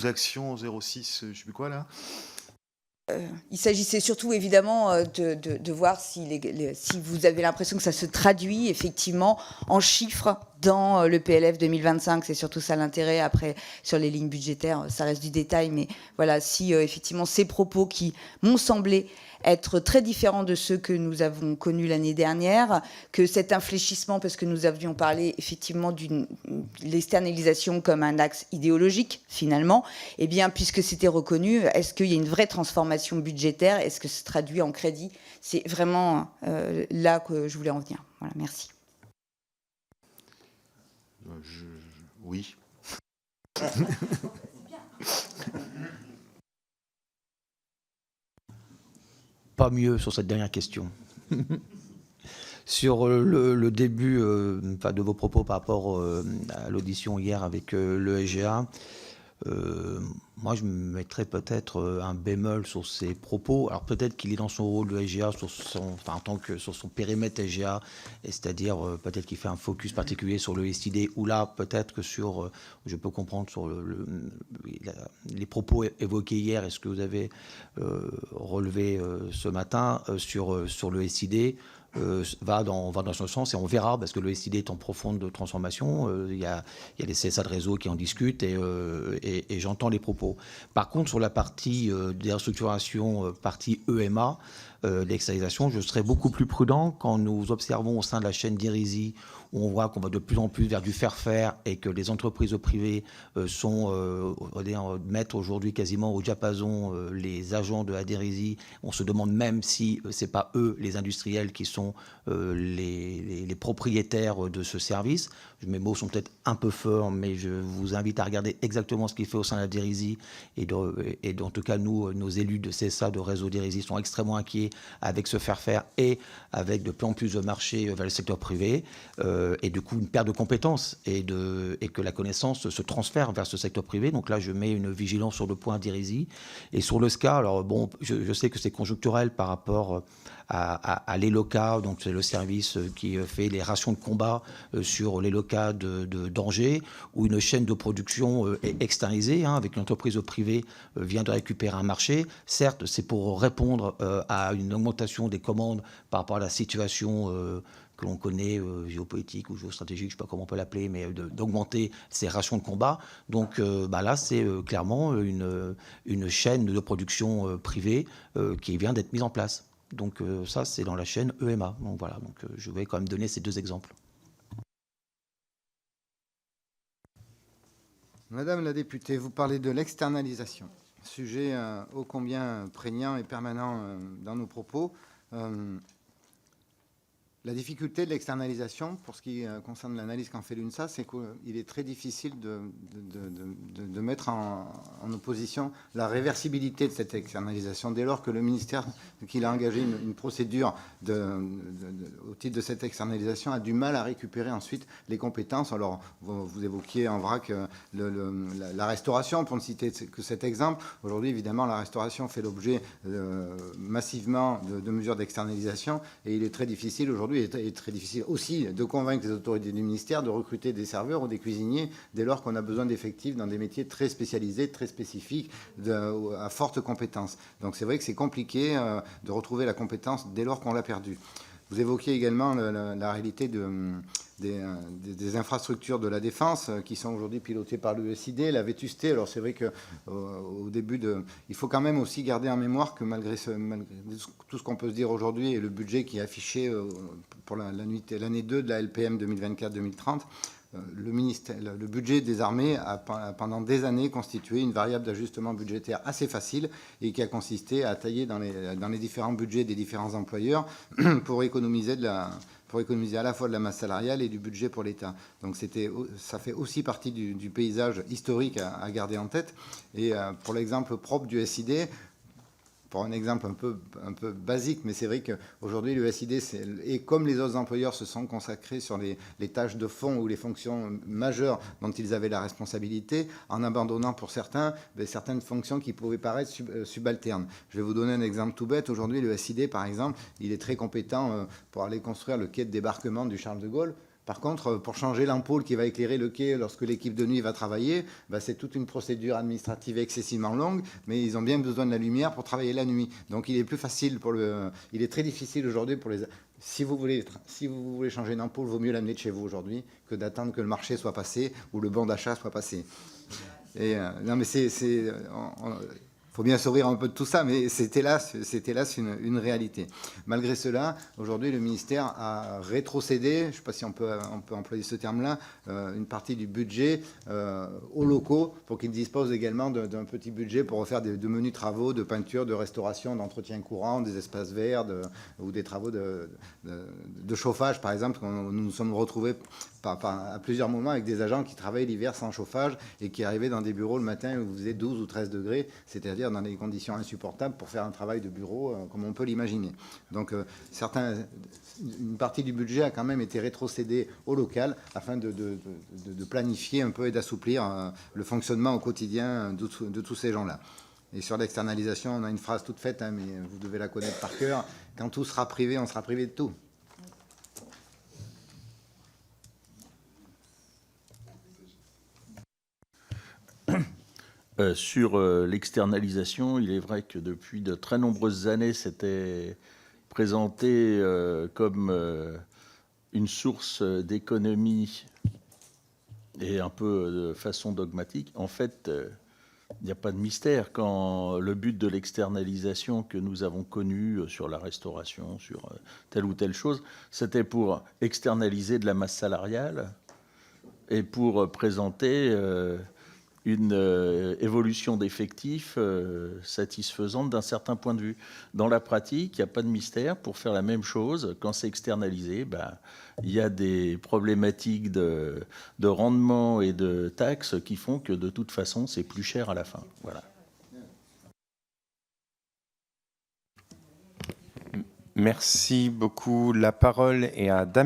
Actions 06, je sais plus quoi là. Il s'agissait surtout évidemment de voir si, si vous avez l'impression que ça se traduit effectivement en chiffres dans le PLF 2025. C'est surtout ça l'intérêt. Après, sur les lignes budgétaires, ça reste du détail, mais voilà, si effectivement ces propos qui m'ont semblé être très différents de ceux que nous avons connus l'année dernière, que cet infléchissement, parce que nous avions parlé effectivement d'une l'externalisation comme un axe idéologique finalement, eh bien puisque c'était reconnu, est-ce qu'il y a une vraie transformation budgétaire? Est-ce que ça se traduit en crédit? C'est vraiment là que je voulais en venir. Voilà, merci. Oui. Pas mieux sur cette dernière question. Sur le début de vos propos par rapport à l'audition hier avec le SGA, moi je mettrais peut-être un bémol sur ses propos. Alors peut-être qu'il est dans son rôle de SGA en tant que sur son périmètre SGA, c'est-à-dire peut-être qu'il fait un focus particulier sur le SID, ou là peut-être que sur, je peux comprendre sur les propos évoqués hier et ce que vous avez relevé ce matin sur le SID. Va dans ce sens, et on verra, parce que le SID est en profonde transformation. Il y a les CSA de réseau qui en discutent, et j'entends les propos. Par contre, sur la partie des restructurations, partie EMA, l'externalisation, je serais beaucoup plus prudent quand nous observons au sein de la chaîne d'Irizi, où on voit qu'on va de plus en plus vers du faire-faire, et que les entreprises privées mettent aujourd'hui quasiment au diapason les agents de Adérizi. On se demande même si c'est pas eux, les industriels, qui sont les propriétaires de ce service. Mes mots sont peut-être un peu forts, mais je vous invite à regarder exactement ce qu'il fait au sein de Adérizi, et en tout cas, nous, nos élus de CSA, de réseau d'Adérizi, sont extrêmement inquiets avec ce faire-faire et avec de plus en plus de marchés vers le secteur privé, et du coup une perte de compétences, et que la connaissance se transfère vers ce secteur privé. Donc là, je mets une vigilance sur le point d'Irizi. Et sur le SCA, alors bon, je sais que c'est conjoncturel par rapport à l'ELOCA, donc c'est le service qui fait les rations de combat sur l'ELOCA d'Angers, où une chaîne de production est externalisée, avec une entreprise privée vient de récupérer un marché. Certes, c'est pour répondre à une augmentation des commandes par rapport à la situation que l'on connaît, géopolitique ou géostratégique, je ne sais pas comment on peut l'appeler, mais d'augmenter ces rations de combat. Donc là, c'est clairement une chaîne de production privée qui vient d'être mise en place. Donc ça, c'est dans la chaîne EMA. Donc voilà, donc, je vais quand même donner ces deux exemples. Madame la députée, vous parlez de l'externalisation, sujet ô combien prégnant et permanent dans nos propos. La difficulté de l'externalisation, pour ce qui concerne l'analyse qu'en fait l'UNSA, c'est qu'il est très difficile de mettre en opposition la réversibilité de cette externalisation, dès lors que le ministère, qu'il a engagé une procédure au titre de cette externalisation, a du mal à récupérer ensuite les compétences. Alors, vous évoquiez en vrac la restauration, pour ne citer que cet exemple. Aujourd'hui, évidemment, la restauration fait l'objet massivement de mesures d'externalisation, et il est très difficile aujourd'hui, et très difficile aussi de convaincre les autorités du ministère de recruter des serveurs ou des cuisiniers dès lors qu'on a besoin d'effectifs dans des métiers très spécialisés, très spécifiques, à forte compétence. Donc c'est vrai que c'est compliqué de retrouver la compétence dès lors qu'on l'a perdue. Vous évoquiez également la réalité des infrastructures de la défense qui sont aujourd'hui pilotées par l'USID, la vétusté. Alors c'est vrai qu'au début, il faut quand même aussi garder en mémoire que malgré tout ce qu'on peut se dire aujourd'hui et le budget qui est affiché pour l'année 2 de la LPM 2024-2030, le budget des armées a pendant des années constitué une variable d'ajustement budgétaire assez facile, et qui a consisté à tailler dans les différents budgets des différents employeurs pour économiser à la fois de la masse salariale et du budget pour l'État. Donc ça fait aussi partie du paysage historique à garder en tête. Et pour l'exemple propre du SID, pour un exemple un peu basique, mais c'est vrai qu'aujourd'hui, le SID, et comme les autres employeurs se sont consacrés sur les tâches de fond ou les fonctions majeures dont ils avaient la responsabilité, en abandonnant pour certains certaines fonctions qui pouvaient paraître subalternes. Je vais vous donner un exemple tout bête. Aujourd'hui, le SID, par exemple, il est très compétent pour aller construire le quai de débarquement du Charles de Gaulle. Par contre, pour changer l'ampoule qui va éclairer le quai lorsque l'équipe de nuit va travailler, c'est toute une procédure administrative excessivement longue, mais ils ont bien besoin de la lumière pour travailler la nuit. Donc il est plus facile il est très difficile aujourd'hui pour les... Si vous voulez changer une ampoule, il vaut mieux l'amener de chez vous aujourd'hui que d'attendre que le marché soit passé ou le bon d'achat soit passé. Et non, mais faut bien sourire un peu de tout ça, mais c'est hélas une réalité. Malgré cela, aujourd'hui, le ministère a rétrocédé, je ne sais pas si on peut employer ce terme-là, une partie du budget aux locaux pour qu'ils disposent également d'un petit budget pour refaire de menus travaux de peinture, de restauration, d'entretien courant, des espaces verts ou des travaux de chauffage, par exemple. Nous nous sommes retrouvés à plusieurs moments avec des agents qui travaillaient l'hiver sans chauffage et qui arrivaient dans des bureaux le matin où il faisait 12 ou 13 degrés, c'est-à-dire dans des conditions insupportables pour faire un travail de bureau comme on peut l'imaginer. Donc une partie du budget a quand même été rétrocédée au local afin de planifier un peu et d'assouplir le fonctionnement au quotidien de tous ces gens-là. Et sur l'externalisation, on a une phrase toute faite, mais vous devez la connaître par cœur. Quand tout sera privé, on sera privé de tout. Sur l'externalisation, il est vrai que depuis de très nombreuses années, c'était présenté comme une source d'économie et un peu de façon dogmatique. En fait, il n'y a pas de mystère. Quand le but de l'externalisation que nous avons connu sur la restauration, sur telle ou telle chose, c'était pour externaliser de la masse salariale et pour présenter une évolution d'effectifs satisfaisante d'un certain point de vue. Dans la pratique, il n'y a pas de mystère. Pour faire la même chose, quand c'est externalisé, il y a des problématiques de rendement et de taxes qui font que de toute façon, c'est plus cher à la fin. Voilà. Merci beaucoup. La parole est à Damien.